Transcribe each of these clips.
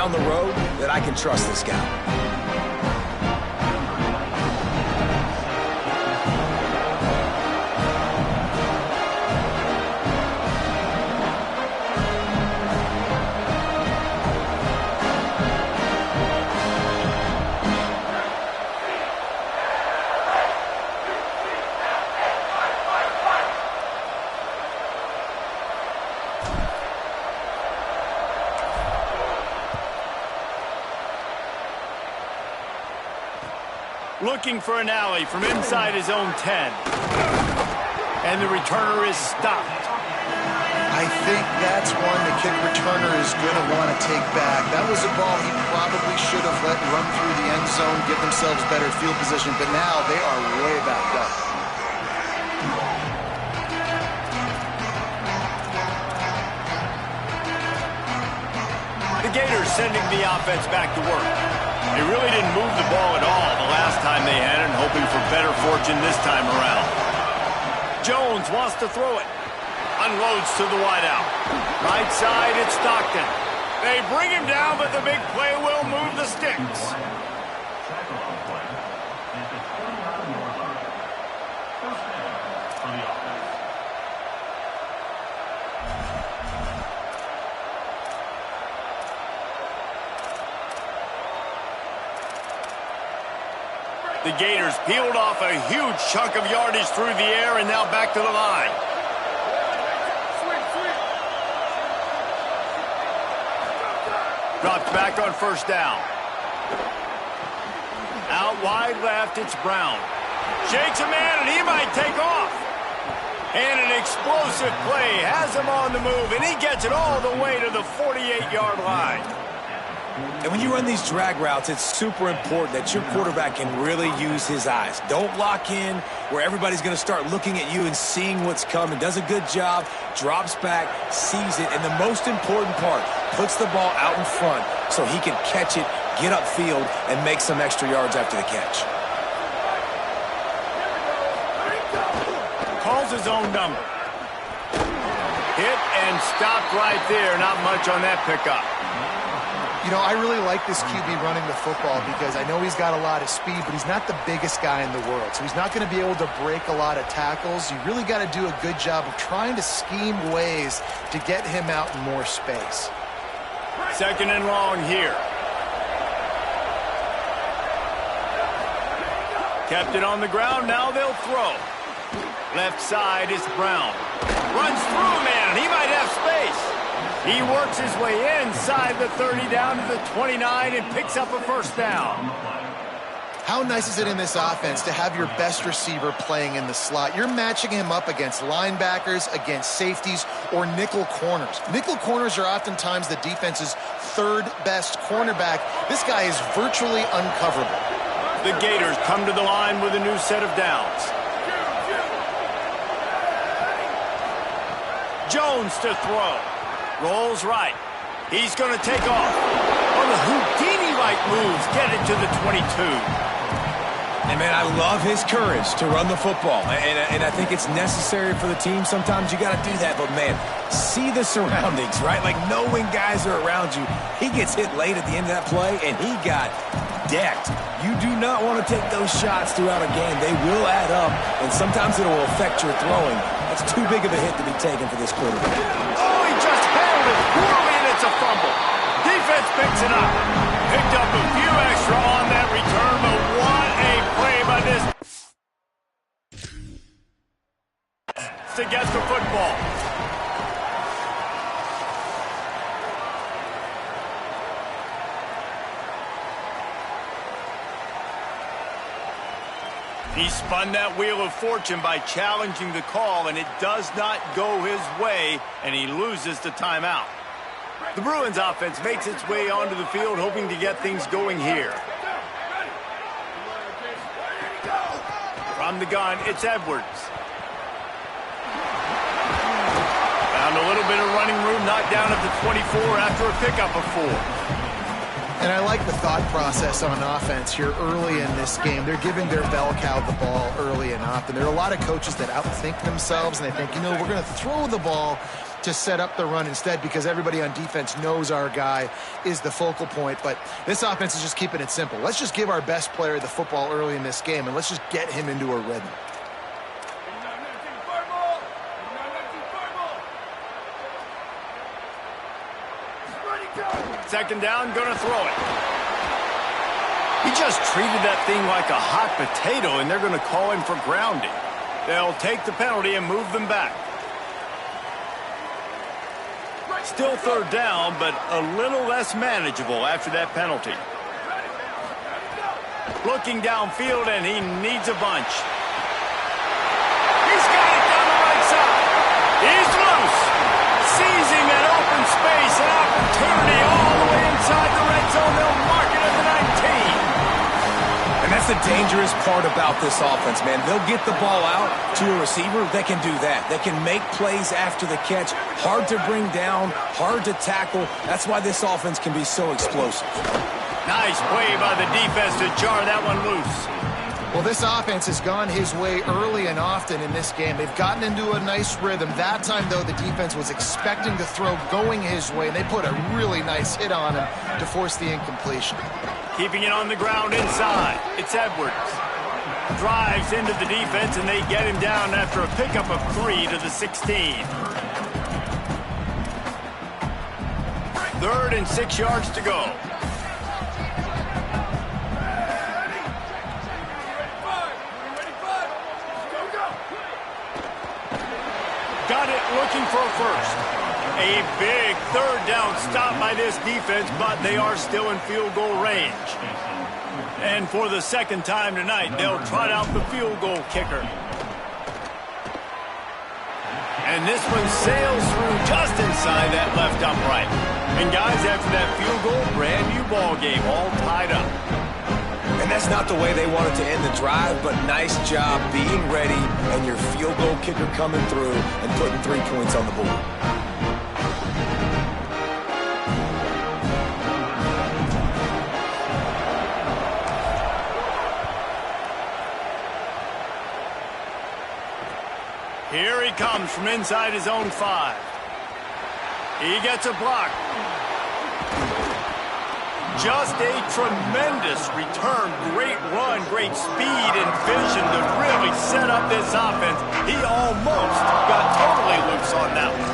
down the road that I can trust this guy. Looking for an alley from inside his own 10. And the returner is stopped. I think that's one the kick returner is going to want to take back. That was a ball he probably should have let run through the end zone, give themselves better field position, but now they are way backed up. The Gators sending the offense back to work. They really didn't move the ball at all the last time they had it, hoping for better fortune this time around. Jones wants to throw it. Unloads to the wideout. Right side, it's Stockton. They bring him down, but the big play will move the sticks. The Gators peeled off a huge chunk of yardage through the air and now back to the line. Drops back on first down. Out wide left, it's Brown. Shakes a man, and he might take off. And an explosive play has him on the move, and he gets it all the way to the 48-yard line. And when you run these drag routes, it's super important that your quarterback can really use his eyes. Don't lock in where everybody's going to start looking at you and seeing what's coming. Does a good job, drops back, sees it, and the most important part, puts the ball out in front so he can catch it, get upfield, and make some extra yards after the catch. Calls his own number. Hit and stopped right there. Not much on that pickup. You know, I really like this QB running the football because I know he's got a lot of speed, but he's not the biggest guy in the world. So he's not going to be able to break a lot of tackles. You really got to do a good job of trying to scheme ways to get him out in more space. Second and long here. Kept it on the ground, now they'll throw. Left side is Brown. Runs through a man, he might have space. He works his way inside the 30 down to the 29 and picks up a first down. How nice is it in this offense to have your best receiver playing in the slot? You're matching him up against linebackers, against safeties, or nickel corners. Nickel corners are oftentimes the defense's third best cornerback. This guy is virtually uncoverable. The Gators come to the line with a new set of downs. Jones to throw. Rolls right. He's going to take off. On the Houdini-like moves, get it to the 22. And, man, I love his courage to run the football. And I think it's necessary for the team. Sometimes you got to do that. But, man, see the surroundings, right? Like, knowing guys are around you. He gets hit late at the end of that play, and he got decked. You do not want to take those shots throughout a game. They will add up, and sometimes it will affect your throwing. That's too big of a hit to be taken for this quarterback. Oh, he just handled it poorly, and it's a fumble. Defense picks it up. Picked up a few extra on that return, but what a play by this to get the football. He spun that wheel of fortune by challenging the call, and it does not go his way, and he loses the timeout. The Bruins offense makes its way onto the field, hoping to get things going here. From the gun, it's Edwards. Found a little bit of running room, knocked down at the 24 after a pickup of 4. And I like the thought process on offense here early in this game. They're giving their bell cow the ball early and often. There are a lot of coaches that outthink themselves, and they think, you know, we're going to throw the ball to set up the run instead because everybody on defense knows our guy is the focal point. But this offense is just keeping it simple. Let's just give our best player the football early in this game, and let's just get him into a rhythm. Second down, gonna throw it. He just treated that thing like a hot potato, and they're gonna call him for grounding. They'll take the penalty and move them back. Still third down, but a little less manageable after that penalty. Looking downfield, and he needs a bunch. He's got it down the right side. He's loose. Seizing that open space, an opportunity all the way inside the red zone. They'll mark it at the 19. And that's the dangerous part about this offense, man. They'll get the ball out to a receiver. They can do that. They can make plays after the catch. Hard to bring down, hard to tackle. That's why this offense can be so explosive. Nice play by the defense to jar that one loose. Well, this offense has gone his way early and often in this game. They've gotten into a nice rhythm. That time, though, the defense was expecting the throw going his way, and they put a really nice hit on him to force the incompletion. Keeping it on the ground inside. It's Edwards. Drives into the defense, and they get him down after a pickup of 3 to the 16. 3rd and 6 yards to go. Got it, looking for a first. A big third down stop by this defense, but they are still in field goal range. And for the second time tonight, they'll trot out the field goal kicker. And this one sails through just inside that left upright. And guys, after that field goal, brand new ball game, all tied up. And that's not the way they wanted to end the drive, but nice job being ready and your field goal kicker coming through and putting 3 points on the board. Here he comes from inside his own 5. He gets a block. Just a tremendous return. Great run, great speed and vision to really set up this offense. He almost got totally loose on that one.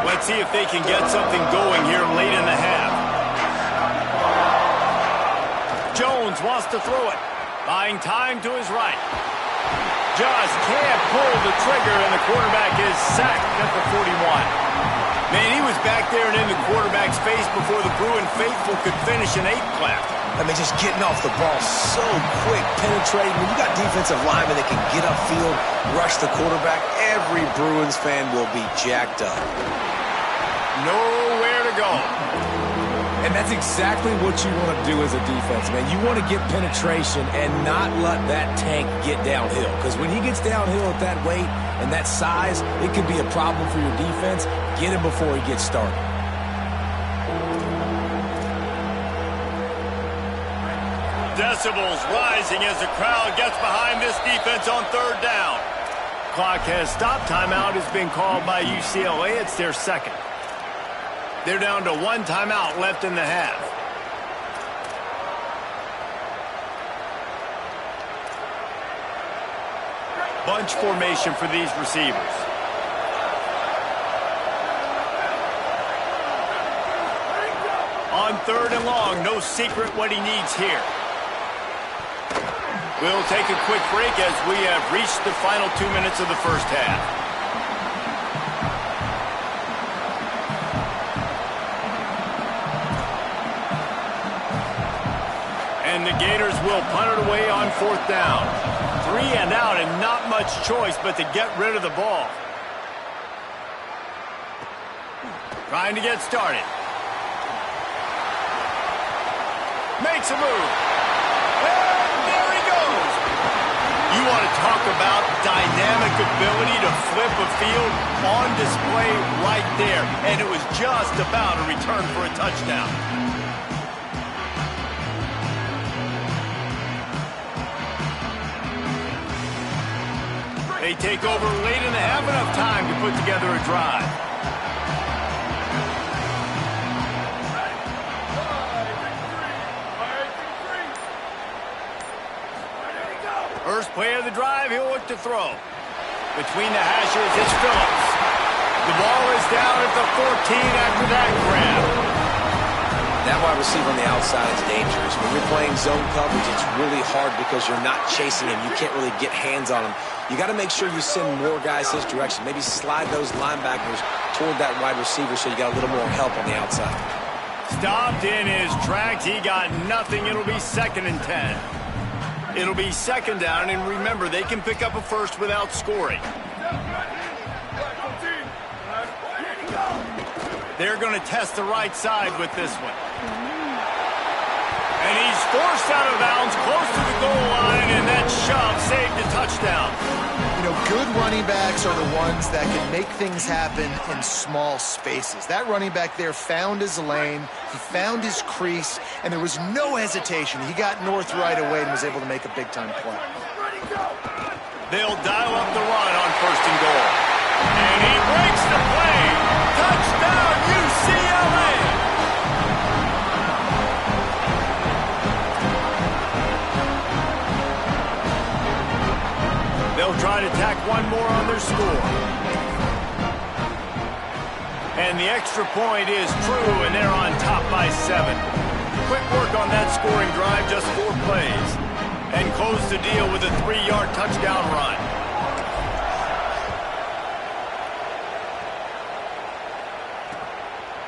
Let's see if they can get something going here late in the half. Jones wants to throw it. Buying time to his right. Just can't pull the trigger, and the quarterback is sacked at the 41. Man, he was back there and in the quarterback's face before the Bruin faithful could finish an 8 clap. I mean, just getting off the ball so quick, penetrating. When you got defensive linemen that can get upfield, rush the quarterback, every Bruins fan will be jacked up. Nowhere to go. And that's exactly what you want to do as a defense, man. You want to get penetration and not let that tank get downhill. Because when he gets downhill at that weight and that size, it could be a problem for your defense. Get him before he gets started. Decibels rising as the crowd gets behind this defense on 3rd down. Clock has stopped. Timeout has been called by UCLA. It's their 2nd. They're down to 1 timeout left in the half. Bunch formation for these receivers. On 3rd and long, no secret what he needs here. We'll take a quick break as we have reached the final 2 minutes of the first half. And the Gators will punt it away on 4th down. 3 and out, and not much choice but to get rid of the ball. Trying to get started. Makes a move. And there he goes. You want to talk about dynamic ability to flip a field on display right there. And it was just about a return for a touchdown. They take over late in the half, enough time to put together a drive. First play of the drive, he'll look to throw. Between the hashes, it's Phillips. The ball is down at the 14 after that grab. That wide receiver on the outside is dangerous. When you're playing zone coverage, it's really hard because you're not chasing him. You can't really get hands on him. You got to make sure you send more guys his direction. Maybe slide those linebackers toward that wide receiver so you got a little more help on the outside. Stopped in his tracks. He got nothing. It'll be 2nd and 10. It'll be 2nd down, and remember, they can pick up a first without scoring. They're going to test the right side with this one. And he's forced out of bounds close to the goal line, and that shove saved a touchdown. You know, good running backs are the ones that can make things happen in small spaces. That running back there found his lane, he found his crease, and there was no hesitation. He got north right away and was able to make a big-time play. They'll dial up the run on 1st and goal. And he breaks the play. Touchdown, UCLA! They'll try to tack one more on their score. And the extra point is true, and they're on top by 7. Quick work on that scoring drive, just 4 plays. And close the deal with a 3-yard touchdown run.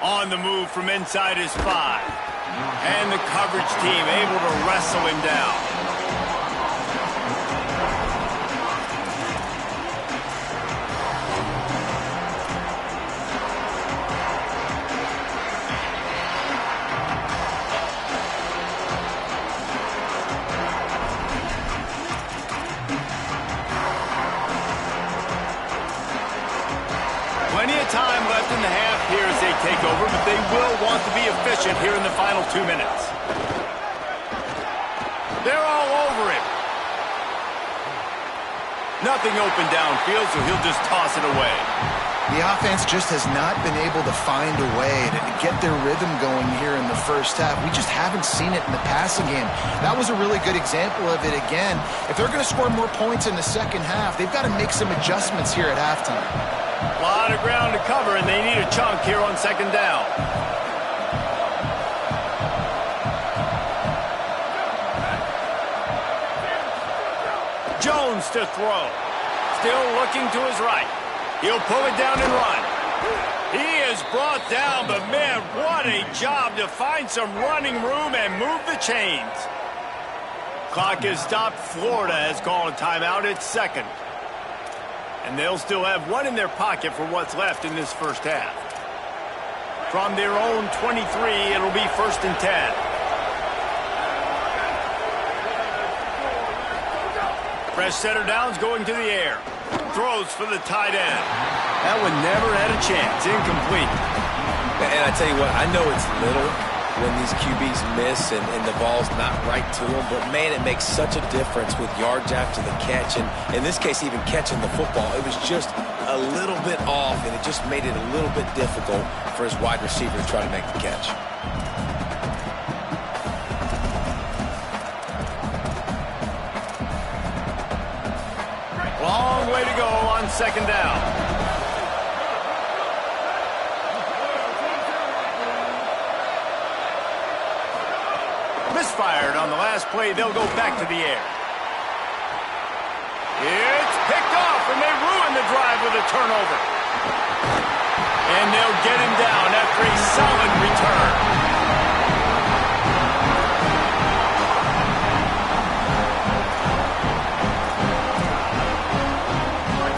On the move from inside his 5. And the coverage team able to wrestle him down. Plenty of time left in the half here as they take over, but they will want to be efficient here in the final 2 minutes. They're all over him. Nothing open downfield, so he'll just toss it away. The offense just has not been able to find a way to get their rhythm going here in the first half. We just haven't seen it in the passing game. That was a really good example of it again. If they're going to score more points in the second half, they've got to make some adjustments here at halftime. A lot of ground to cover, and they need a chunk here on 2nd down. Jones to throw. Still looking to his right. He'll pull it down and run. He is brought down, but man, what a job to find some running room and move the chains. Clock is stopped. Florida has called a timeout. It's 2nd. And they'll still have one in their pocket for what's left in this first half. From their own 23, it'll be 1st and 10. Fresh setter downs going to the air. Throws for the tight end. That one never had a chance. Incomplete. And I tell you what, I know it's little when these QBs miss and the ball's not right to them, but man, it makes such a difference with yards after the catch, and in this case, even catching the football. It was just a little bit off, and it just made it a little bit difficult for his wide receiver to try to make the catch. Long way to go on 2nd down. Misfired on the last play. They'll go back to the air. It's picked off, and they ruin the drive with a turnover. And they'll get him down after a solid return.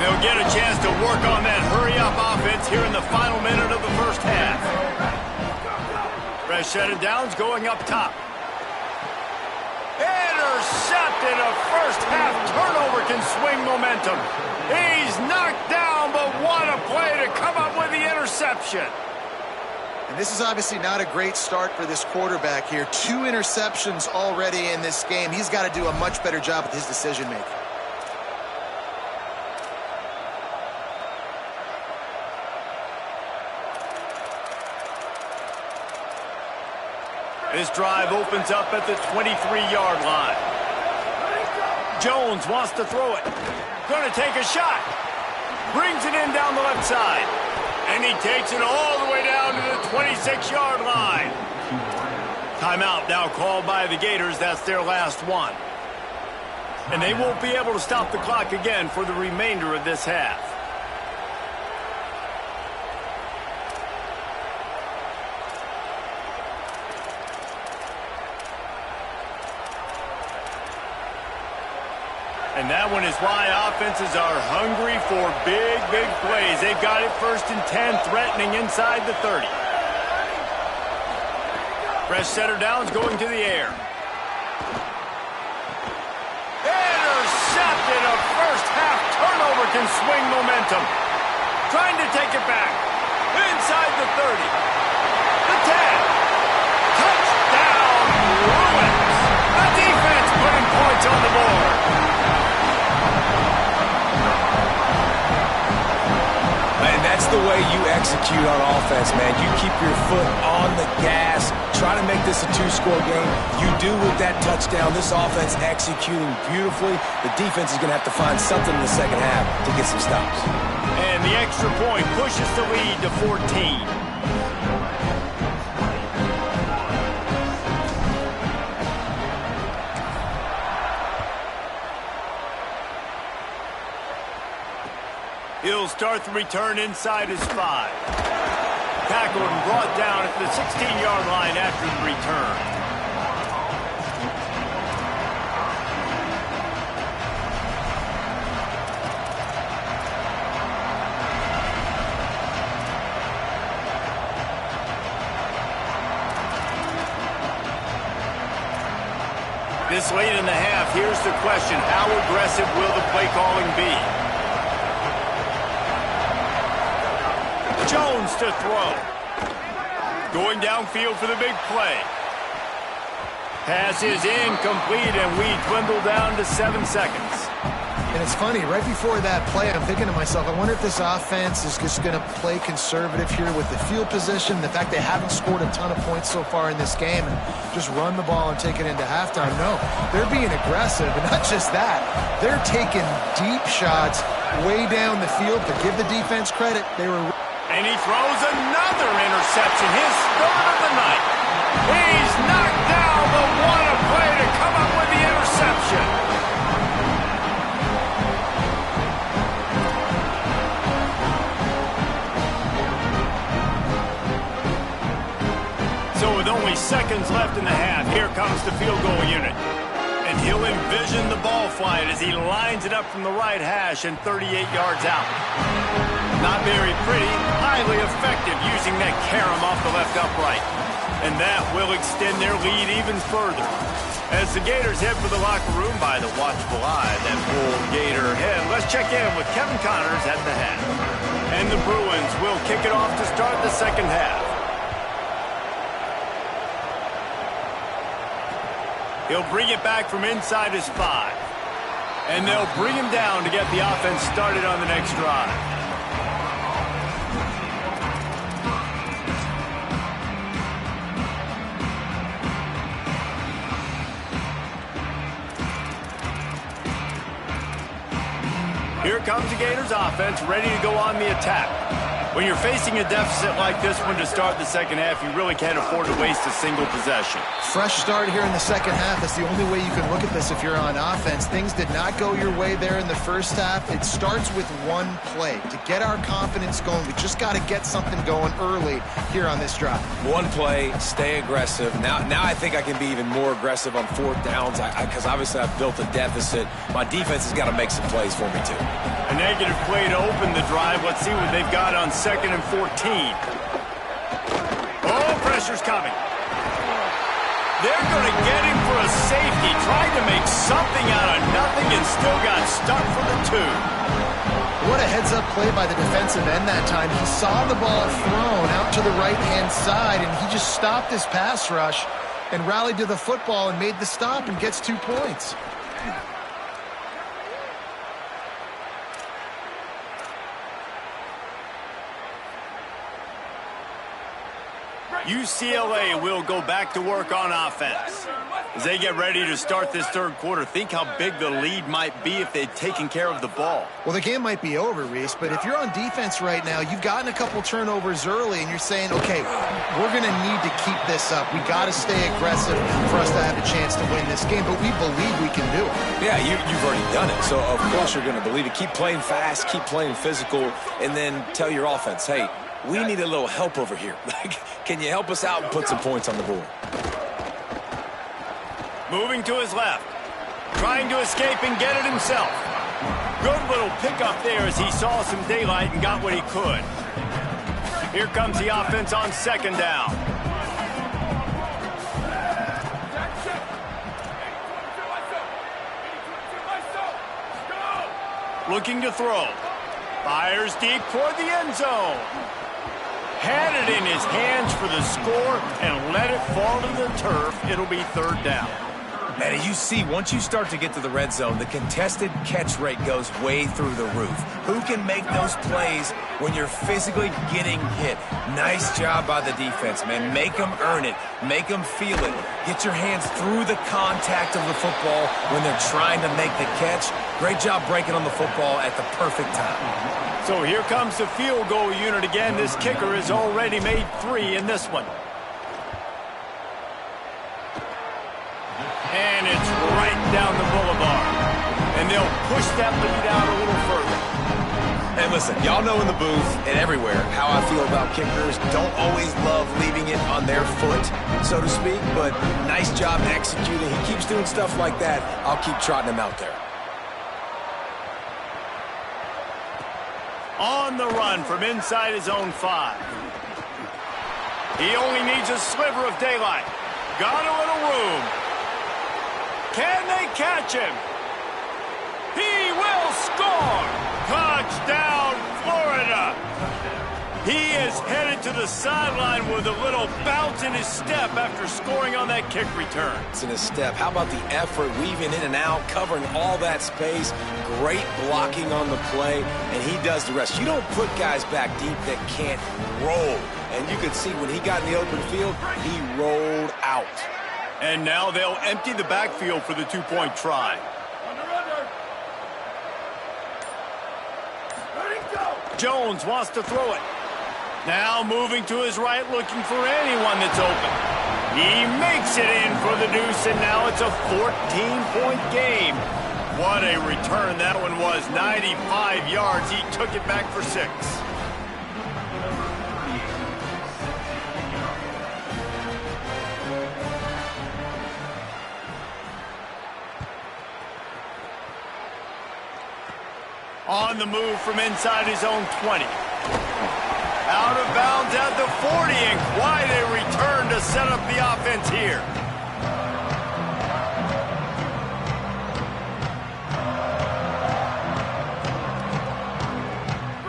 They'll get a chance to work on that hurry-up offense here in the final minute of the first half. Fresh set of downs going up top. Intercepted. A first half turnover can swing momentum. He's knocked down, but what a play to come up with the interception. And this is obviously not a great start for this quarterback here. 2 interceptions already in this game. He's got to do a much better job with his decision-making. This drive opens up at the 23-yard line. Jones wants to throw it. Going to take a shot. Brings it in down the left side. And he takes it all the way down to the 26-yard line. Timeout now called by the Gators. That's their last one. And they won't be able to stop the clock again for the remainder of this half. And that one is why offenses are hungry for big, big plays. They've got it 1st and 10, threatening inside the 30. Fresh setter downs going to the air. Intercepted. A first-half turnover can swing momentum. Trying to take it back. Inside the 30. The 10. Touchdown, Bruins. The defense putting points on the board. And that's the way you execute on offense, man. You keep your foot on the gas, try to make this a 2-score game. You do with that touchdown. This offense executing beautifully. The defense is going to have to find something in the second half to get some stops. And the extra point pushes the lead to 14. He'll start the return inside his 5. Tackled and brought down at the 16-yard line after the return. This late in the half, here's the question. How aggressive will the play calling be? Jones to throw. Going downfield for the big play. Pass is incomplete, and we dwindle down to 7 seconds. And it's funny, right before that play, I'm thinking to myself, I wonder if this offense is just going to play conservative here with the field position, the fact they haven't scored a ton of points so far in this game, and just run the ball and take it into halftime. No, they're being aggressive, and not just that. They're taking deep shots way down the field. To give the defense credit, they were... And he throws another interception, his 3rd of the night. He's knocked down, but what a play to come up with the interception. So with only seconds left in the half, here comes the field goal unit. And he'll envision the ball flying as he lines it up from the right hash and 38 yards out. Not very pretty, highly effective using that carom off the left upright. And that will extend their lead even further. As the Gators head for the locker room by the watchful eye, that full Gator head. Let's check in with Kevin Connors at the hat. And the Bruins will kick it off to start the second half. He'll bring it back from inside his 5. And they'll bring him down to get the offense started on the next drive. Here comes the Gators offense, ready to go on the attack. When you're facing a deficit like this one to start the second half, you really can't afford to waste a single possession. Fresh start here in the second half. That's the only way you can look at this if you're on offense. Things did not go your way there in the first half. It starts with one play. To get our confidence going, we just got to get something going early here on this drive. One play, stay aggressive. Now I think I can be even more aggressive on 4th downs because obviously I've built a deficit. My defense has got to make some plays for me too. A negative play to open the drive. Let's see what they've got on 2nd and 14. Oh, pressure's coming. They're going to get him for a safety. Tried to make something out of nothing and still got stuck for the 2. What a heads-up play by the defensive end that time. He saw the ball thrown out to the right-hand side, and he just stopped his pass rush and rallied to the football and made the stop and gets 2 points. UCLA will go back to work on offense. As they get ready to start this third quarter, think how big the lead might be if they'd taken care of the ball. Well, the game might be over, Reese, but if you're on defense right now, you've gotten a couple turnovers early, and you're saying, okay, we're going to need to keep this up. We got to stay aggressive for us to have a chance to win this game, but we believe we can do it. Yeah, you've already done it, so of course you're going to believe it. Keep playing fast, keep playing physical, and then tell your offense, hey, we need a little help over here. Like, can you help us out and put some points on the board? Moving to his left. Trying to escape and get it himself. Good little pickup there as he saw some daylight and got what he could. Here comes the offense on second down. Looking to throw. Fires deep toward the end zone. Had it in his hands for the score and let it fall to the turf. It'll be third down. Man, and you see, once you start to get to the red zone, the contested catch rate goes way through the roof. Who can make those plays when you're physically getting hit? Nice job by the defense, man. Make them earn it. Make them feel it. Get your hands through the contact of the football when they're trying to make the catch. Great job breaking on the football at the perfect time. So here comes the field goal unit again. This kicker has already made 3 in this one. And it's right down the boulevard. And they'll push that lead out a little further. And listen, y'all know in the booth and everywhere how I feel about kickers. Don't always love leaving it on their foot, so to speak, but nice job executing. He keeps doing stuff like that. I'll keep trotting him out there. On the run from inside his own 5. He only needs a sliver of daylight. Got a little room. Can they catch him? He will score! Touchdown, Florida! He is headed to the sideline with a little bounce in his step after scoring on that kick return. It's in his step. How about the effort, weaving in and out, covering all that space, great blocking on the play, and he does the rest. You don't put guys back deep that can't roll. And you could see when he got in the open field, he rolled out. And now they'll empty the backfield for the 2-point try. Jones wants to throw it. Now moving to his right, looking for anyone that's open. He makes it in for the deuce, and now it's a 14-point game. What a return that one was. 95 yards. He took it back for 6. On the move from inside his own 20. Out of bounds at the 40, and quite a return to set up the offense here.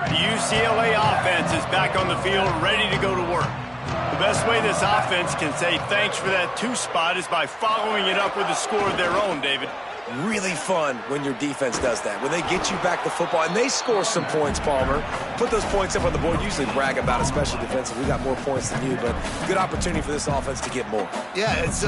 The UCLA offense is back on the field, ready to go to work. The best way this offense can say thanks for that 2 spot is by following it up with a score of their own, David. Really fun when your defense does that. When they get you back the football, and they score some points, Palmer. Put those points up on the board. Usually brag about it, especially defensive. We got more points than you, but good opportunity for this offense to get more. Yeah, it's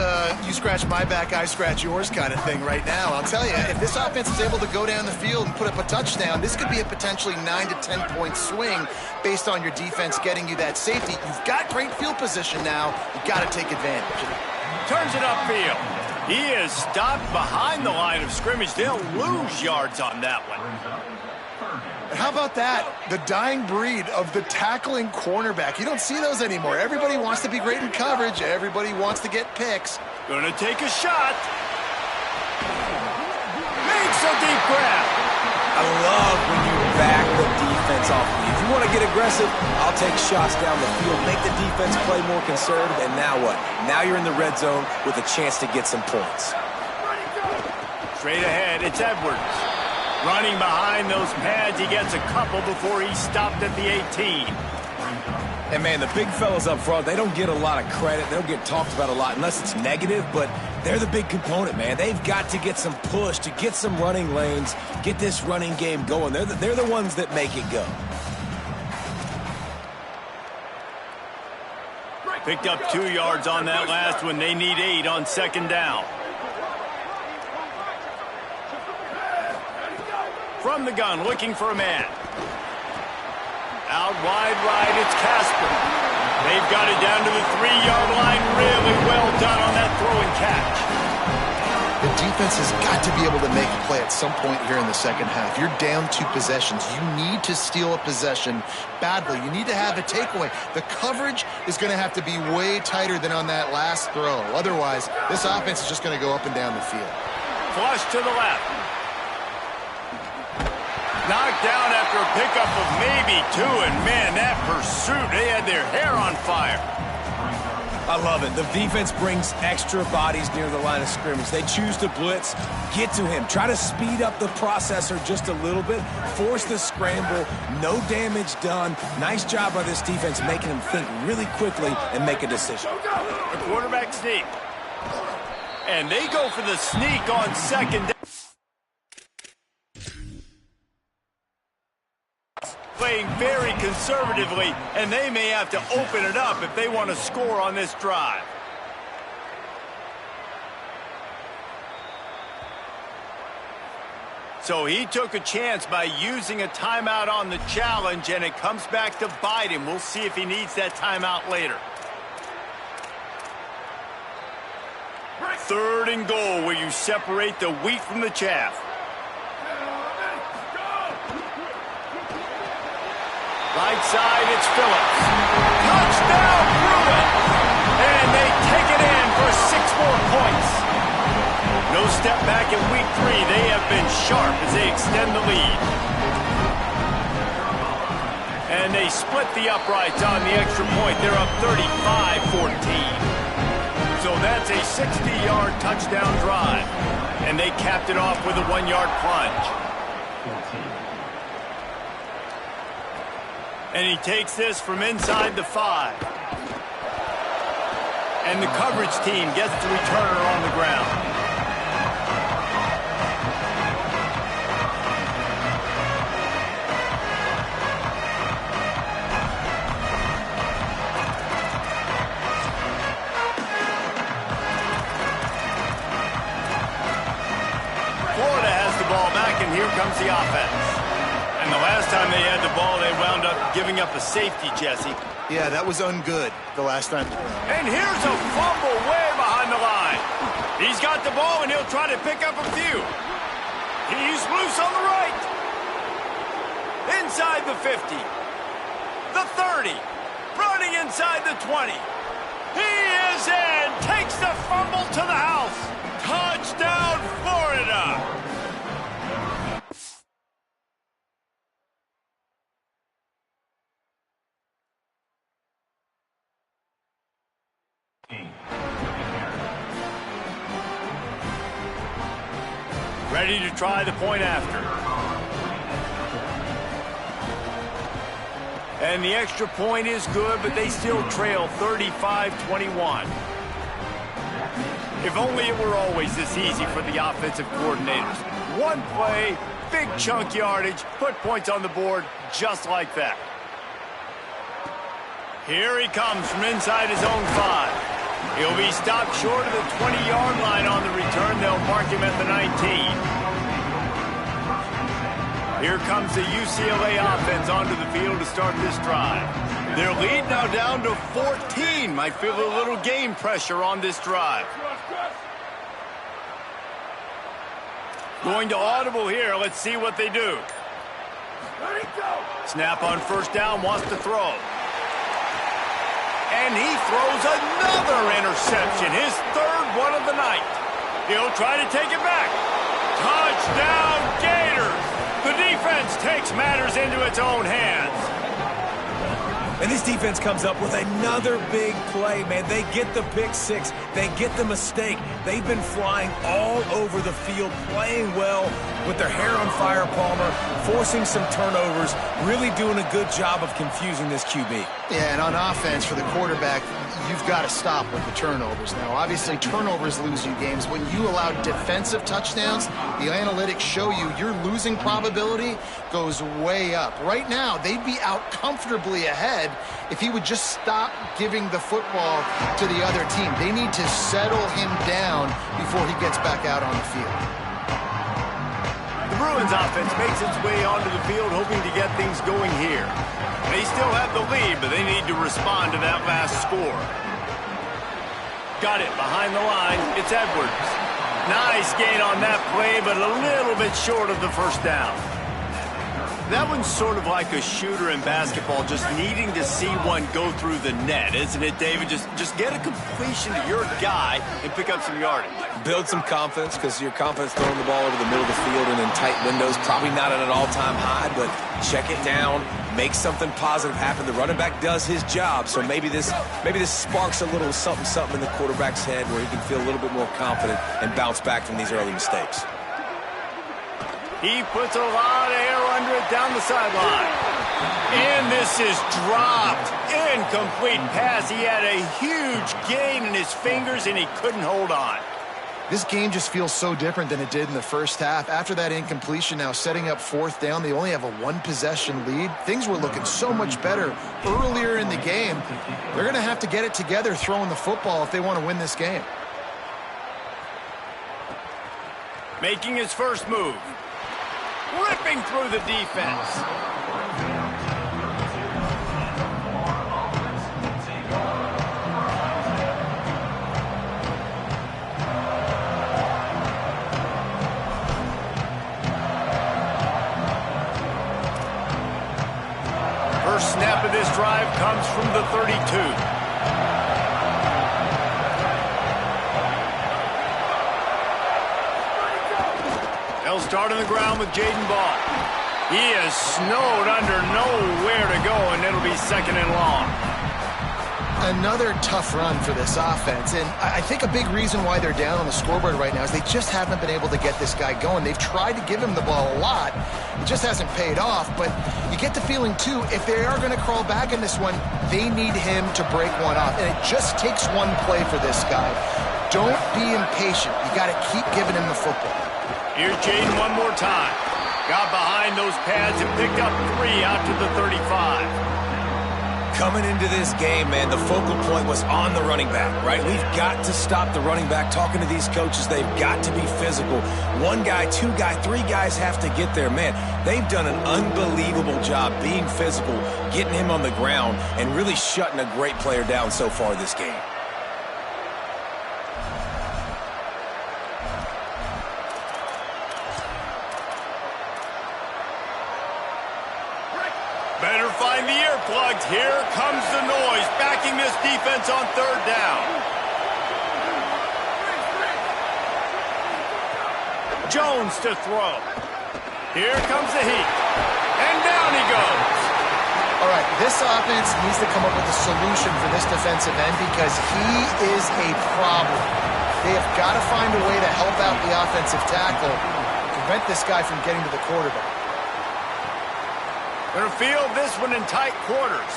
you scratch my back, I scratch yours kind of thing right now. I'll tell you, if this offense is able to go down the field and put up a touchdown, this could be a potentially 9 to 10-point swing based on your defense getting you that safety. You've got great field position now. You've got to take advantage. Turns it upfield. He is stopped behind the line of scrimmage. They'll lose yards on that one. How about that? The dying breed of the tackling cornerback. You don't see those anymore. Everybody wants to be great in coverage. Everybody wants to get picks. Gonna take a shot. Makes a deep grab. I love when you back the defense off of you. If you want to get aggressive, I'll take shots down the field, make the defense play more conservative, and now what? Now you're in the red zone with a chance to get some points. Straight ahead, it's Edwards. Running behind those pads, he gets a couple before he stopped at the 18. And, man, the big fellas up front, they don't get a lot of credit. They don't get talked about a lot unless it's negative, but they're the big component, man. They've got to get some push, to get some running lanes, get this running game going. They're the ones that make it go. Picked up 2 yards on that last one. They need 8 on second down. From the gun, looking for a man. Out wide right, it's Casper. They've got it down to the 3-yard line. Really well done on that throw and catch. The defense has got to be able to make a play at some point here in the second half. You're down 2 possessions. You need to steal a possession badly. You need to have a takeaway. The coverage is going to have to be way tighter than on that last throw. Otherwise, this offense is just going to go up and down the field. Flush to the left. Knocked down after a pickup of maybe 2, and man, that pursuit, they had their hair on fire. I love it. The defense brings extra bodies near the line of scrimmage. They choose to blitz, get to him, try to speed up the processor just a little bit, force the scramble, no damage done. Nice job by this defense making him think really quickly and make a decision. A quarterback sneak. And they go for the sneak on second down. Playing very conservatively, and they may have to open it up if they want to score on this drive. So he took a chance by using a timeout on the challenge, and it comes back to bite him. We'll see if he needs that timeout later. 3rd and goal, where you separate the wheat from the chaff. Right side, it's Phillips. Touchdown, Bruin! And they take it in for 6 more points. No step back in week 3. They have been sharp as they extend the lead. And they split the uprights on the extra point. They're up 35-14. So that's a 60-yard touchdown drive. And they capped it off with a 1-yard plunge. And he takes this from inside the 5. And the coverage team gets the returner on the ground. Florida has the ball back, and here comes the offense. And the last time they had the ball, they wound up giving up a safety, Jesse. Yeah, that was ungood the last time. And here's a fumble way behind the line. He's got the ball, and he'll try to pick up a few. He's loose on the right. Inside the 50. The 30. Running inside the 20. He is in. Takes the fumble to the house. Touchdown, Florida. Ready to try the point after. And the extra point is good, but they still trail 35-21. If only it were always this easy for the offensive coordinators. One play, big chunk yardage, put points on the board just like that. Here he comes from inside his own 5. He'll be stopped short of the 20-yard line on the return. They'll mark him at the 19. Here comes the UCLA offense onto the field to start this drive. Their lead now down to 14. Might feel a little game pressure on this drive. Going to audible here. Let's see what they do. Snap on first down, wants to throw. And he throws another interception, his 3rd one of the night. He'll try to take it back. Touchdown, Gators! The defense takes matters into its own hands. And this defense comes up with another big play, man. They get the pick 6. They get the mistake. They've been flying all over the field, playing well with their hair on fire, Palmer, forcing some turnovers, really doing a good job of confusing this QB. Yeah, and on offense for the quarterback, you've got to stop with the turnovers. Now, obviously, turnovers lose you games. When you allow defensive touchdowns, the analytics show you your losing probability goes way up. Right now, they'd be out comfortably ahead if he would just stop giving the football to the other team. They need to settle him down before he gets back out on the field. The Bruins offense makes its way onto the field, hoping to get things going here. They still have the lead, but they need to respond to that last score. Got it behind the line. It's Edwards. Nice gain on that play, but a little bit short of the first down. That one's sort of like a shooter in basketball, just needing to see one go through the net, isn't it, David? Just get a completion to your guy and pick up some yardage. Build some confidence, because your confidence throwing the ball over the middle of the field and in tight windows, probably not at an all-time high, but check it down, make something positive happen. The running back does his job, so maybe this sparks a little something in the quarterback's head where he can feel a little bit more confident and bounce back from these early mistakes. He puts a lot of air under it down the sideline. And this is dropped. Incomplete pass. He had a huge gain in his fingers, and he couldn't hold on. This game just feels so different than it did in the first half. After that incompletion, now setting up fourth down, they only have a one-possession lead. Things were looking so much better earlier in the game. They're going to have to get it together throwing the football if they want to win this game. Making his first move. Ripping through the defense. First snap of this drive comes from the 32. They'll start on the ground with Jaden Ball. He is snowed under, nowhere to go, and it'll be second and long. Another tough run for this offense, and I think a big reason why they're down on the scoreboard right now is they just haven't been able to get this guy going. They've tried to give him the ball a lot. It just hasn't paid off, but you get the feeling, too, if they are going to crawl back in this one, they need him to break one off, and it just takes one play for this guy. Don't be impatient. You got to keep giving him the football. Here's Jaden one more time. Got behind those pads and picked up 3 out to the 35. Coming into this game, man, the focal point was on the running back, right? We've got to stop the running back. Talking to these coaches, they've got to be physical. 1 guy, 2 guy, 3 guys have to get there. Man, they've done an unbelievable job being physical, getting him on the ground, and really shutting a great player down so far this game. Better find the earplugs. Here comes the noise, backing this defense on third down. Jones to throw. Here comes the heat. And down he goes. All right, this offense needs to come up with a solution for this defensive end because he is a problem. They have got to find a way to help out the offensive tackle, prevent this guy from getting to the quarterback. They're going to field this one in tight quarters.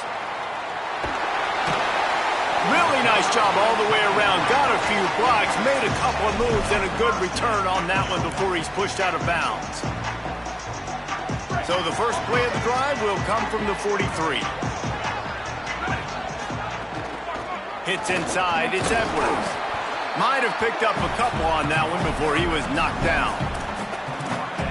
Really nice job all the way around. Got a few blocks, made a couple of moves, and a good return on that one before he's pushed out of bounds. So the first play of the drive will come from the 43. Hits inside. It's Edwards. Might have picked up a couple on that one before he was knocked down.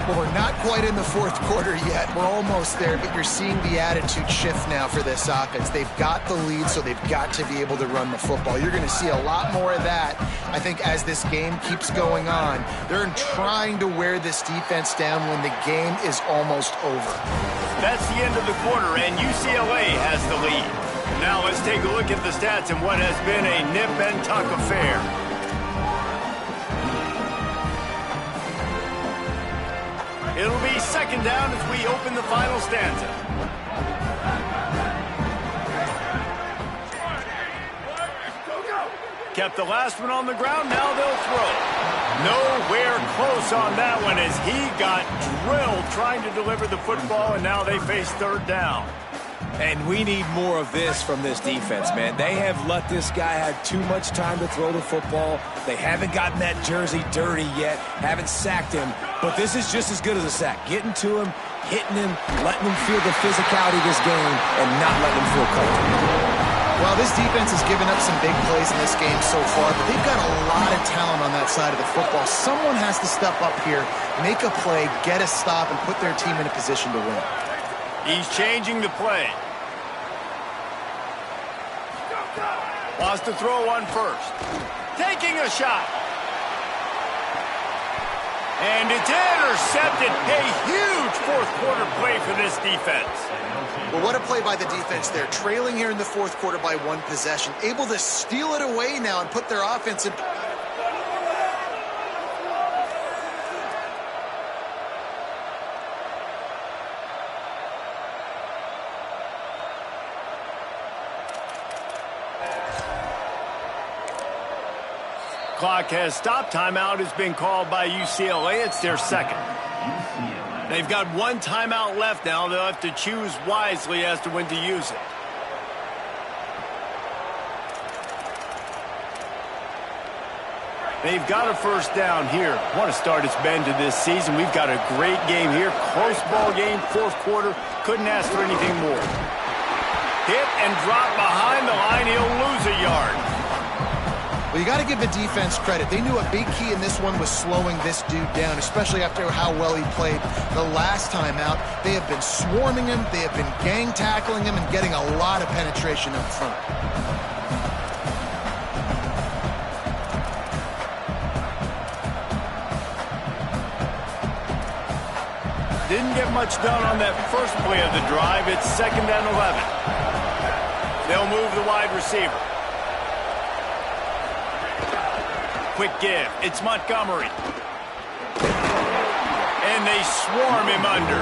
Well, we're not quite in the fourth quarter yet. We're almost there, but you're seeing the attitude shift now for this offense. They've got the lead, so they've got to be able to run the football. You're going to see a lot more of that, I think, as this game keeps going on. They're trying to wear this defense down when the game is almost over. That's the end of the quarter, and UCLA has the lead. Now let's take a look at the stats in what has been a nip and tuck affair. It'll be second down as we open the final stanza. kept the last one on the ground. Now they'll throw. Nowhere close on that one as he got drilled trying to deliver the football, and now they face third down. And we need more of this from this defense, man. They have let this guy have too much time to throw the football. They haven't gotten that jersey dirty yet, haven't sacked him. But this is just as good as a sack. Getting to him, hitting him, letting him feel the physicality of this game, and not letting him feel comfortable. Well, this defense has given up some big plays in this game so far, but they've got a lot of talent on that side of the football. Someone has to step up here, make a play, get a stop, and put their team in a position to win. He's changing the play. Wants to throw one first. Taking a shot. And it's intercepted. A huge fourth quarter play for this defense. Well, what a play by the defense there. Trailing here in the fourth quarter by one possession. Able to steal it away now and put their offense in. Clock has stopped. Timeout has been called by UCLA. It's their second. They've got one timeout left now. They'll have to choose wisely as to when to use it. They've got a first down here. What a start it's been to this season. We've got a great game here. Close ball game, fourth quarter. Couldn't ask for anything more. Hit and drop behind the line. He'll lose a yard. Well, you got to give the defense credit. They knew a big key in this one was slowing this dude down, especially after how well he played the last time out. They have been swarming him. They have been gang tackling him and getting a lot of penetration up front. Didn't get much done on that first play of the drive. It's 2nd and 11. They'll move the wide receiver. Quick give. It's Montgomery. And they swarm him under.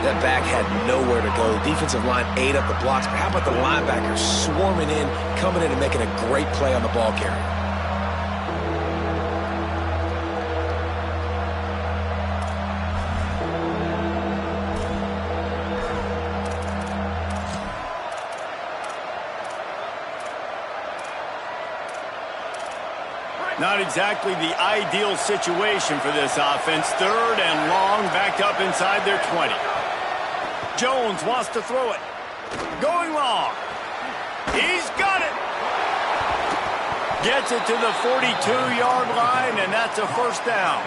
That back had nowhere to go. The defensive line ate up the blocks. But how about the linebackers swarming in, coming in and making a great play on the ball carrier? Not exactly the ideal situation for this offense. 3rd and long, backed up inside their 20. Jones wants to throw it. Going long. He's got it. Gets it to the 42-yard line, and that's a first down.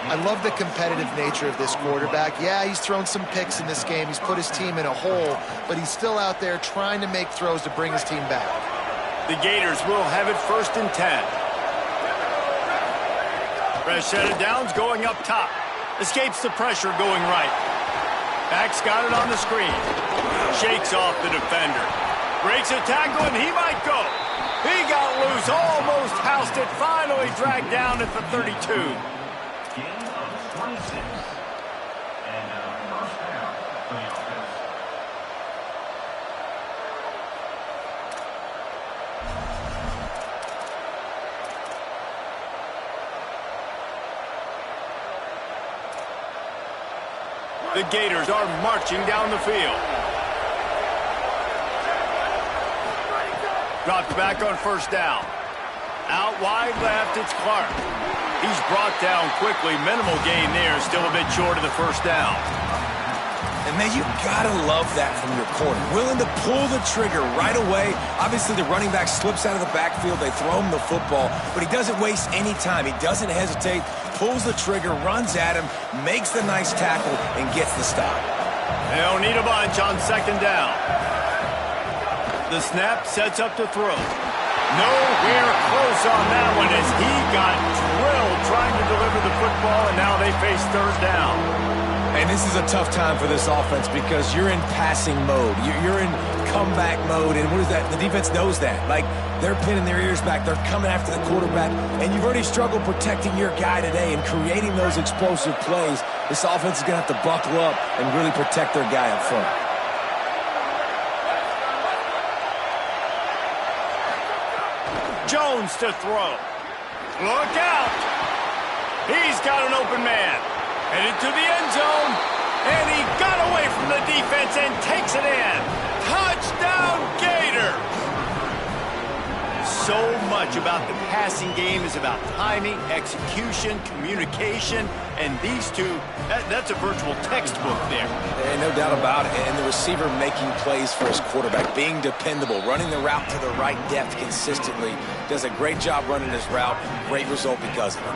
I love the competitive nature of this quarterback. Yeah, he's thrown some picks in this game. He's put his team in a hole, but he's still out there trying to make throws to bring his team back. The Gators will have it 1st and 10. Fresh set of downs going up top. Escapes the pressure going right. Back's got it on the screen. Shakes off the defender. Breaks a tackle, and he might go. He got loose, almost housed it, finally dragged down at the 32. Gain of 26. And first down for the offense. The Gators are marching down the field. Dropped back on first down. Out wide left, it's Clark. He's brought down quickly. Minimal gain there, still a bit short of the first down. And, man, you got to love that from your corner. Willing to pull the trigger right away. Obviously, the running back slips out of the backfield. They throw him the football, but he doesn't waste any time. He doesn't hesitate, pulls the trigger, runs at him, makes the nice tackle, and gets the stop. They'll need a bunch on 2nd down. The snap sets up to throw. Nowhere close on that one as he got drilled trying to deliver the football, and now they face 3rd down. And this is a tough time for this offense because you're in passing mode. You're in comeback mode, and what is that? The defense knows that. Like, they're pinning their ears back. They're coming after the quarterback, and you've already struggled protecting your guy today and creating those explosive plays. This offense is going to have to buckle up and really protect their guy up front. Jones to throw. Look out. He's got an open man. Headed to the end zone. And he got away from the defense and takes it in. Touchdown, Gator. So much about the passing game is about timing, execution, communication, and these two, that's a virtual textbook there. And no doubt about it. And the receiver making plays for his quarterback, being dependable, running the route to the right depth consistently. Does a great job running his route. Great result because of it.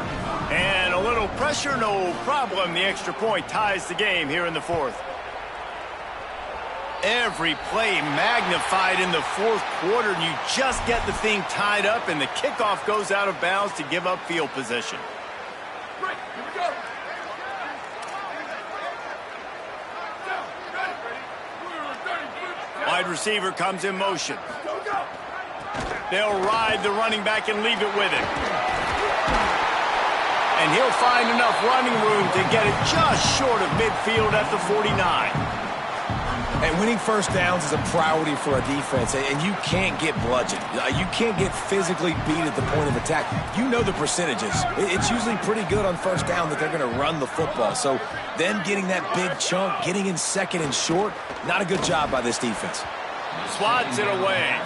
And a little pressure, no problem. The extra point ties the game here in the fourth. Every play magnified in the fourth quarter, and you just get the thing tied up, and the kickoff goes out of bounds to give up field position. Right, here we go. Wide receiver comes in motion. They'll ride the running back and leave it with him. And he'll find enough running room to get it just short of midfield at the 49. And winning first downs is a priority for a defense, and you can't get bludgeoned. You can't get physically beat at the point of attack. You know the percentages. It's usually pretty good on first down that they're going to run the football. So them getting that big chunk, getting in second and short, not a good job by this defense. Swats it away.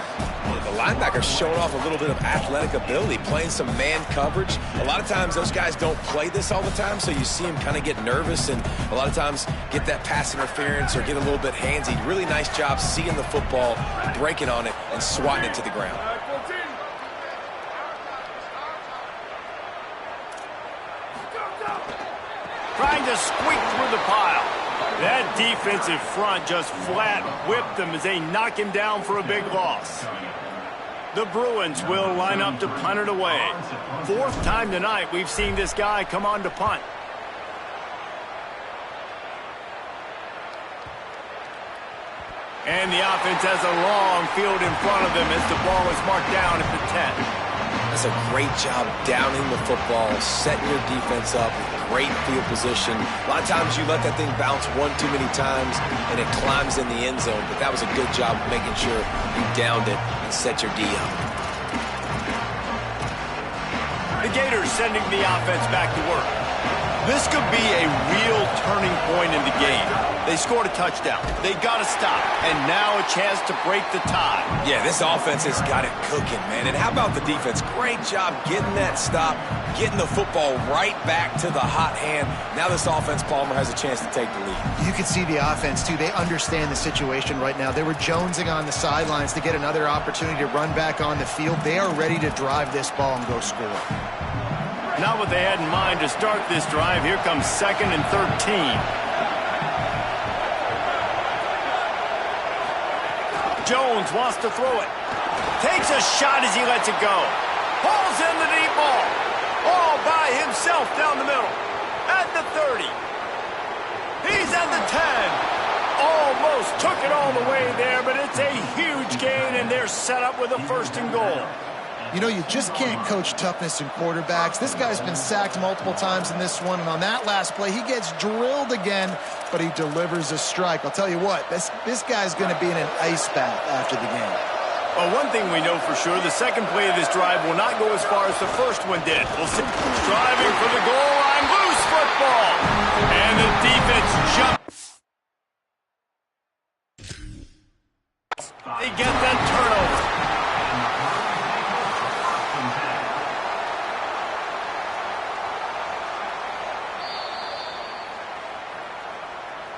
The linebacker's showing off a little bit of athletic ability, playing some man coverage. A lot of times those guys don't play this all the time, so you see them kind of get nervous and a lot of times get that pass interference or get a little bit handsy. Really nice job seeing the football, breaking on it, and swatting it to the ground. Trying to squeak through the pile. That defensive front just flat whipped him as they knock him down for a big loss. The Bruins will line up to punt it away. Fourth time tonight we've seen this guy come on to punt. And the offense has a long field in front of them as the ball is marked down at the 10. That's a great job downing the football, setting your defense up, great field position. A lot of times you let that thing bounce one too many times and it climbs in the end zone, but that was a good job of making sure you downed it and set your D up. The Gators sending the offense back to work. This could be a real turning point in the game. They scored a touchdown. They got to stop. And now a chance to break the tie. Yeah, this offense has got it cooking, man. And how about the defense? Great job getting that stop, getting the football right back to the hot hand. Now this offense, Palmer, has a chance to take the lead. You can see the offense, too. They understand the situation right now. They were jonesing on the sidelines to get another opportunity to run back on the field. They are ready to drive this ball and go score. Not what they had in mind to start this drive. Here comes 2nd and 13. Jones wants to throw it. Takes a shot as he lets it go. Pulls in the deep ball. All by himself down the middle. At the 30. He's at the 10. Almost took it all the way there, but it's a huge gain, and they're set up with a 1st and goal. You know, you just can't coach toughness in quarterbacks. This guy's been sacked multiple times in this one, and on that last play, he gets drilled again, but he delivers a strike. I'll tell you what, this guy's going to be in an ice bath after the game. Well, one thing we know for sure, the second play of this drive will not go as far as the first one did. We'll see. Driving for the goal line, loose football. And the defense jumps. They get that turnover.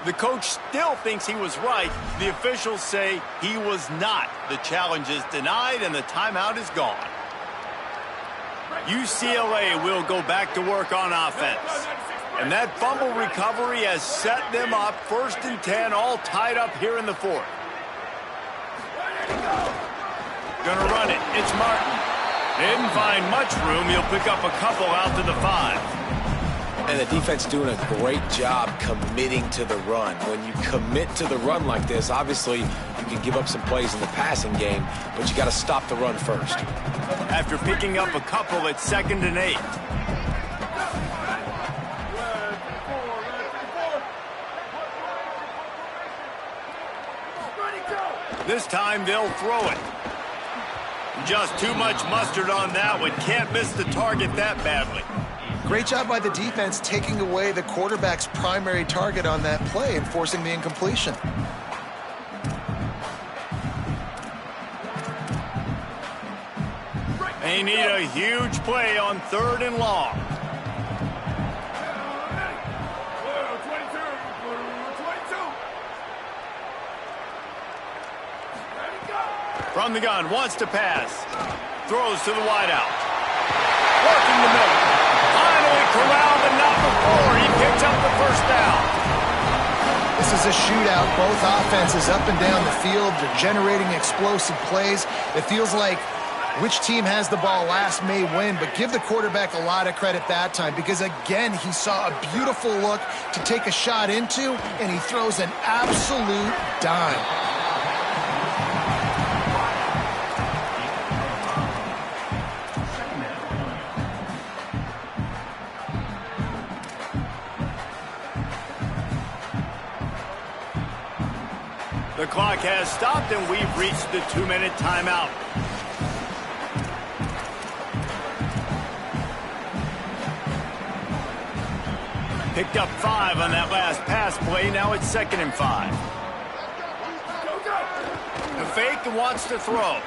The coach still thinks he was right. The officials say he was not. The challenge is denied and the timeout is gone. UCLA will go back to work on offense. And that fumble recovery has set them up 1st and 10, all tied up here in the 4th. Gonna run it. It's Martin. Didn't find much room. He'll pick up a couple out to the 5. And the defense doing a great job committing to the run. When you commit to the run like this, obviously you can give up some plays in the passing game, but you got to stop the run first. After picking up a couple at 2nd and 8. This time they'll throw it. Just too much mustard on that one. Can't miss the target that badly. Great job by the defense taking away the quarterback's primary target on that play and forcing the incompletion. They need a huge play on 3rd and long. 22. Ready, go. From the gun, wants to pass. Throws to the wideout. Working the middle. Finally corralled, but not before. He picks up the first down. This is a shootout. Both offenses up and down the field. They're generating explosive plays. It feels like which team has the ball last may win, but give the quarterback a lot of credit that time because, again, he saw a beautiful look to take a shot into, and he throws an absolute dime. The clock has stopped, and we've reached the 2-minute timeout. Picked up 5 on that last pass play. Now it's 2nd and 5. The fake wants to throw.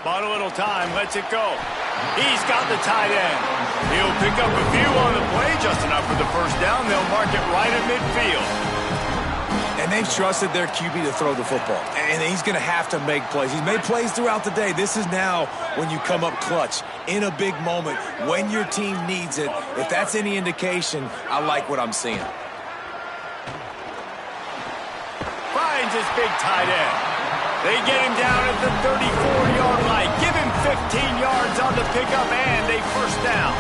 Bought a little time, lets it go. He's got the tight end. He'll pick up a few on the play, just enough for the first down. They'll mark it right at midfield. And they've trusted their QB to throw the football. And he's going to have to make plays. He's made plays throughout the day. This is now when you come up clutch in a big moment when your team needs it. If that's any indication, I like what I'm seeing. Finds his big tight end. They get him down at the 34-yard line. Give him 15 yards on the pickup and a first down.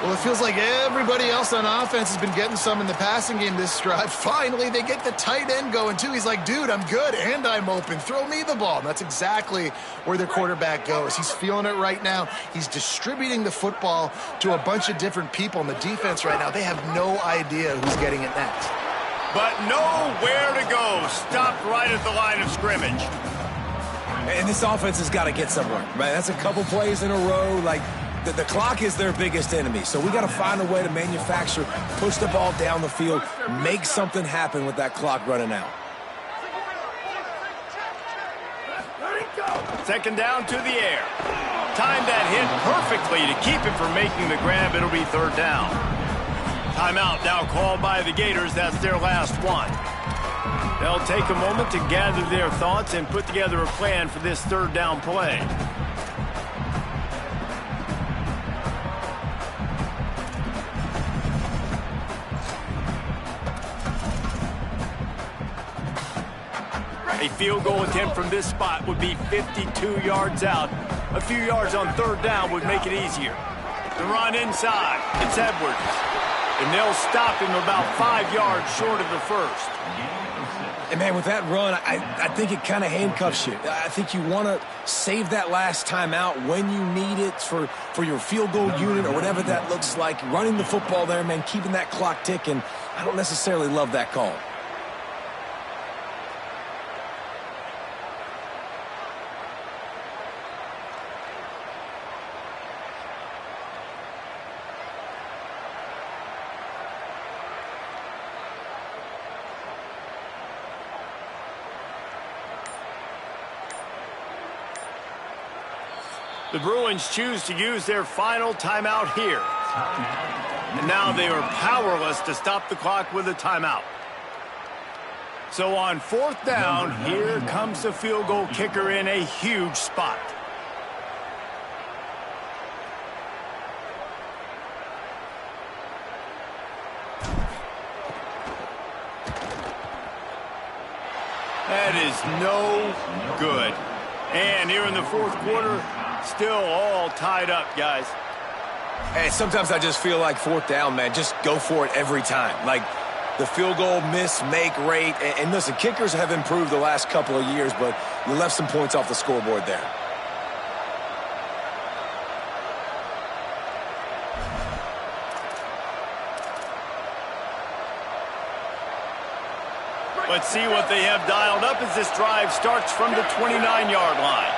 Well, it feels like everybody else on offense has been getting some in the passing game this drive. Finally, they get the tight end going, too. He's like, dude, I'm good, and I'm open. Throw me the ball. And that's exactly where their quarterback goes. He's feeling it right now. He's distributing the football to a bunch of different people. And the defense right now, they have no idea who's getting it next. But nowhere to go. Stopped right at the line of scrimmage. And this offense has got to get somewhere. Man, that's a couple plays in a row. Like, the clock is their biggest enemy, so we got to find a way to manufacture, push the ball down the field, make something happen with that clock running out. 2nd down to the air. Timed that hit perfectly to keep him from making the grab. It'll be 3rd down. Timeout now called by the Gators. That's their last one. They'll take a moment to gather their thoughts and put together a plan for this 3rd down play. A field goal attempt from this spot would be 52 yards out. A few yards on 3rd down would make it easier. The run inside. It's Edwards. And they'll stop him about 5 yards short of the first. And, man, with that run, I think it kind of handcuffs you. I think you want to save that last time out when you need it for your field goal unit or whatever that looks like. Running the football there, man, keeping that clock ticking. I don't necessarily love that call. The Bruins choose to use their final timeout here. And now they are powerless to stop the clock with a timeout. So on 4th down, here comes the field goal kicker in a huge spot. That is no good. And here in the 4th quarter, still all tied up, guys. Hey, sometimes I just feel like 4th down, man. Just go for it every time. Like the field goal miss-make rate. And listen, kickers have improved the last couple of years, but you left some points off the scoreboard there. Let's see what they have dialed up as this drive starts from the 29-yard line.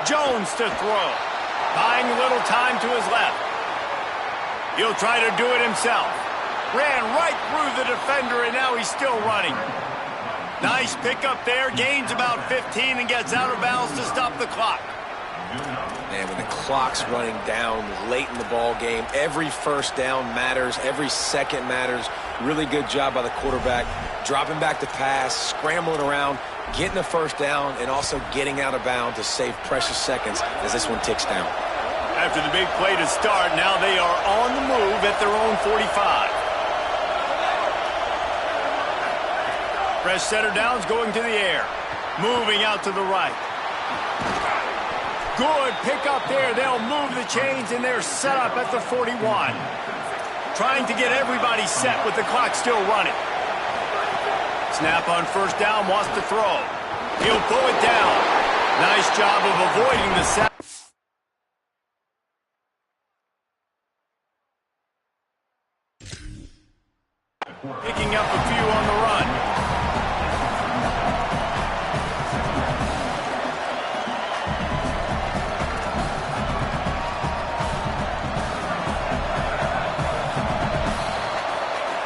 Jones to throw. Buying a little time to his left. He'll try to do it himself. Ran right through the defender, and now he's still running. Nice pickup there. Gains about 15 and gets out of bounds to stop the clock. And when the clock's running down late in the ball game, every first down matters. Every second matters. Really good job by the quarterback. Dropping back to pass, scrambling around, getting a first down, and also getting out of bounds to save precious seconds as this one ticks down. After the big play to start, now they are on the move at their own 45. Fresh center downs going to the air. Moving out to the right. Good pickup there. They'll move the chains, and they're set up at the 41. Trying to get everybody set with the clock still running. Snap on first down, wants to throw. He'll pull it down. Nice job of avoiding the sack. Picking up a few on the run.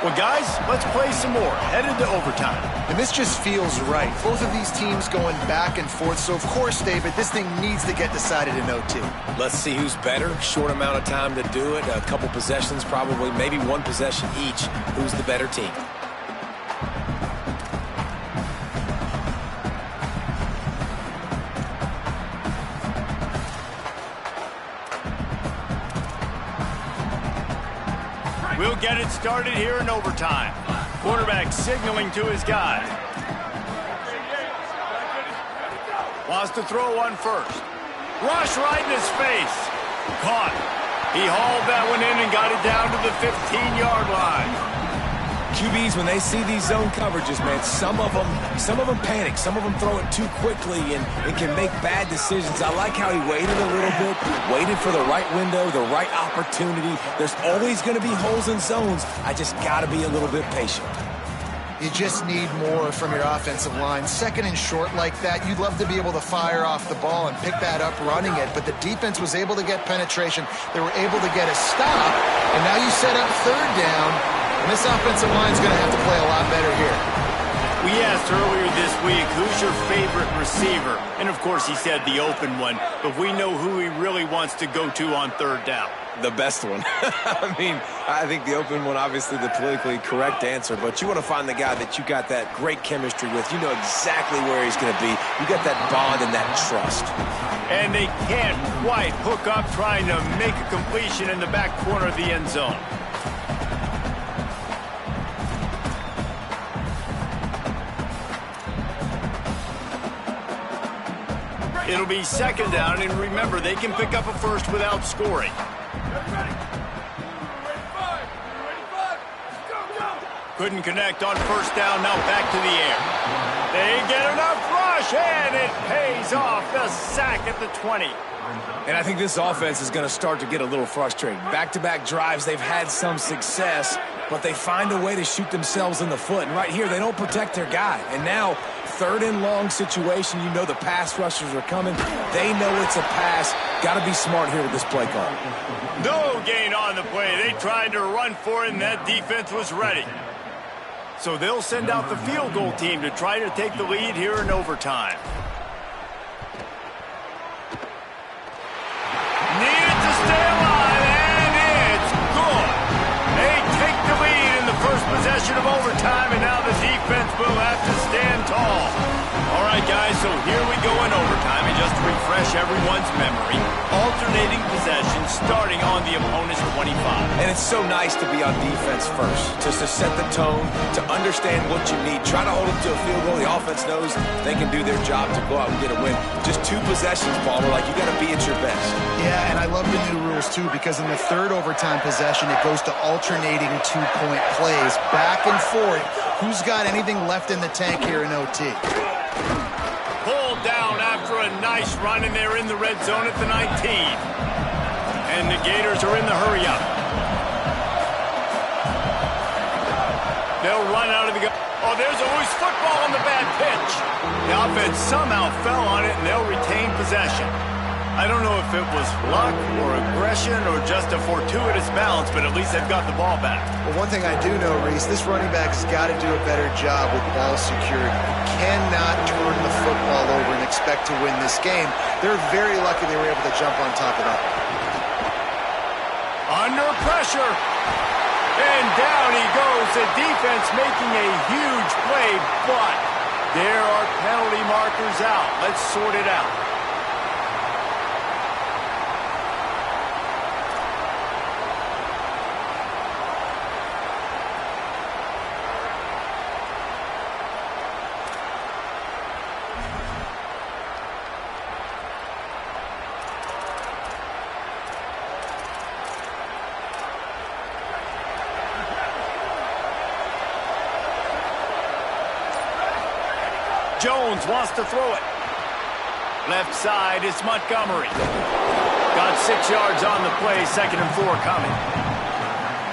Well, guys, let's play some more. Headed to overtime. And this just feels right. Both of these teams going back and forth. So, of course, David, this thing needs to get decided in OT. Let's see who's better. Short amount of time to do it. A couple possessions, probably maybe one possession each. Who's the better team? We'll get it started here in overtime. Quarterback signaling to his guy. Wants to throw one first. Rush right in his face. Caught. He hauled that one in and got it down to the 15-yard line. QBs, when they see these zone coverages, man, some of them panic. Some of them throw it too quickly and can make bad decisions. I like how he waited a little bit, waited for the right window, the right opportunity. There's always going to be holes in zones. I just got to be a little bit patient. You just need more from your offensive line. Second and short like that, you'd love to be able to fire off the ball and pick that up running it, but the defense was able to get penetration. They were able to get a stop, and now you set up third down. And this offensive line is going to have to play a lot better here. We asked earlier this week, who's your favorite receiver? And, of course, he said the open one, but we know who he really wants to go to on third down. The best one. I mean, I think the open one, obviously the politically correct answer, but you want to find the guy that you got that great chemistry with. You know exactly where he's going to be. You got that bond and that trust. And they can't quite hook up trying to make a completion in the back corner of the end zone. It'll be second down, and remember, they can pick up a first without scoring. Couldn't connect on first down, now back to the air. They get enough rush, and it pays off. The sack at the 20. And I think this offense is going to start to get a little frustrated. Back-to-back drives, they've had some success, but they find a way to shoot themselves in the foot. And right here, they don't protect their guy. And now, third and long situation, you know the pass rushers are coming. They know it's a pass. Got to be smart here with this play call. No gain on the play. They tried to run for it, and that defense was ready. So they'll send out the field goal team to try to take the lead here in overtime. Needed to stay alive, and it's good. They take the lead in the first possession of overtime, and now the defense will have to stand tall. All right, guys, so here we go in overtime, and just to refresh everyone's memory, alternating possession starting on the opponent's 25. And it's so nice to be on defense first, just to set the tone, to understand what you need. Try to hold them to a field goal. The offense knows they can do their job to go out and get a win. Just two possessions, Baller, like you got to be at your best. Yeah, and I love the new rules, too, because in the third overtime possession, it goes to alternating two-point plays, back and forth. Who's got anything left in the tank here in OT? Pulled down after a nice run, and they're in the red zone at the 19. And the Gators are in the hurry-up. They'll run out of the... Oh, there's a loose football on the bad pitch. The offense somehow fell on it, and they'll retain possession. I don't know if it was luck or aggression or just a fortuitous bounce, but at least they've got the ball back. Well, one thing I do know, Reese, this running back has got to do a better job with ball security. You cannot turn the football over and expect to win this game. They're very lucky they were able to jump on top of that. Under pressure. And down he goes. The defense making a huge play, but there are penalty markers out. Let's sort it out. Jones wants to throw it. Left side, it's Montgomery. Got 6 yards on the play, 2nd and 4 coming.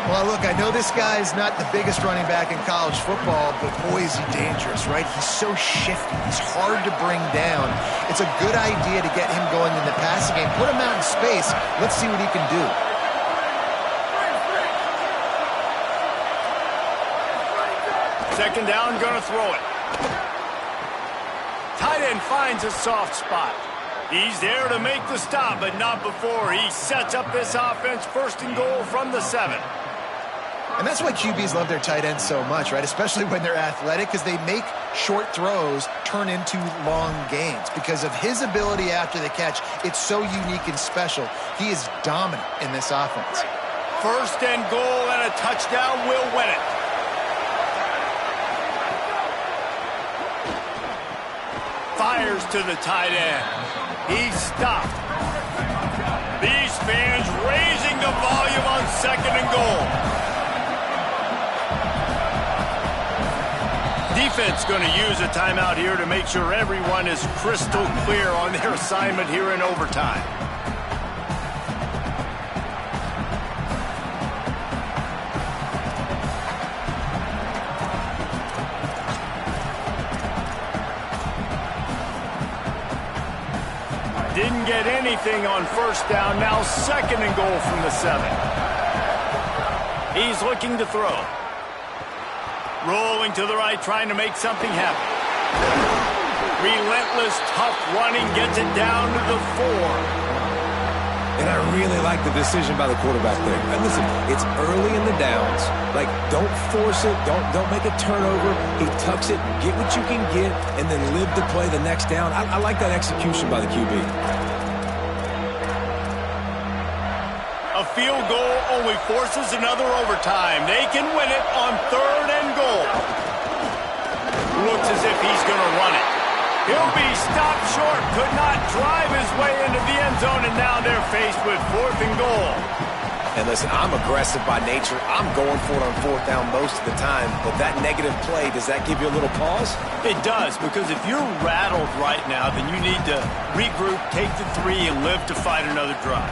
Well, look, I know this guy's not the biggest running back in college football, but boy, is he dangerous, right? He's so shifty. He's hard to bring down. It's a good idea to get him going in the passing game. Put him out in space. Let's see what he can do. Second down, gonna throw it. Tight end finds a soft spot. He's there to make the stop, but not before he sets up this offense. 1st and goal from the 7. And that's why QBs love their tight ends so much, right? Especially when they're athletic, because they make short throws turn into long gains. Because of his ability after the catch, it's so unique and special. He is dominant in this offense. 1st and goal and a touchdown will win it. Fires to the tight end. He's stopped. These fans raising the volume on 2nd and goal. Defense going to use a timeout here to make sure everyone is crystal clear on their assignment here in overtime. Didn't get anything on 1st down. Now 2nd and goal from the 7. He's looking to throw. Rolling to the right, trying to make something happen. Relentless, tough running, gets it down to the 4. And I really like the decision by the quarterback there. And listen, it's early in the downs. Like, don't force it. Don't make a turnover. He tucks it, get what you can get, and then live to play the next down. I like that execution by the QB. A field goal only forces another overtime. They can win it on 3rd and goal. Looks as if he's going to run it. He'll be stopped short. Could not drive his way into the end zone, and now they're faced with 4th and goal. And listen, I'm aggressive by nature. I'm going for it on 4th down most of the time. But that negative play, does that give you a little pause? It does, because if you're rattled right now, then you need to regroup, take the 3, and live to fight another drive.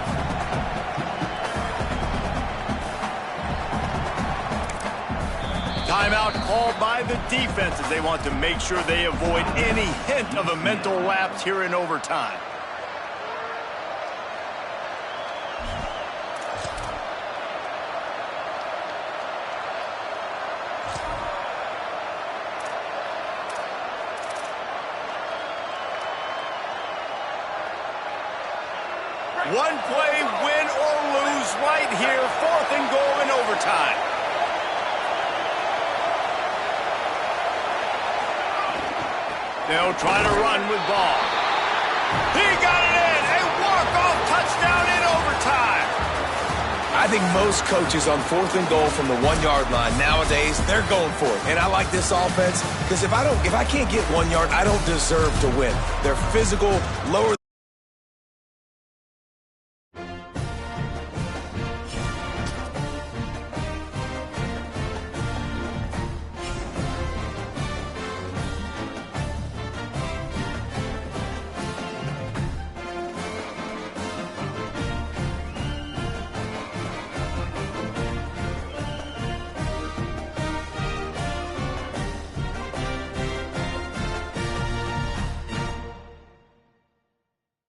Timeout called by the defense as they want to make sure they avoid any hint of a mental lapse here in overtime. One play, win or lose right here. 4th and goal in overtime. They'll try to run with ball. He got it in. A walk-off touchdown in overtime. I think most coaches on 4th and goal from the 1-yard line nowadays, they're going for it. And I like this offense because if I can't get 1 yard, I don't deserve to win. They're physical, lower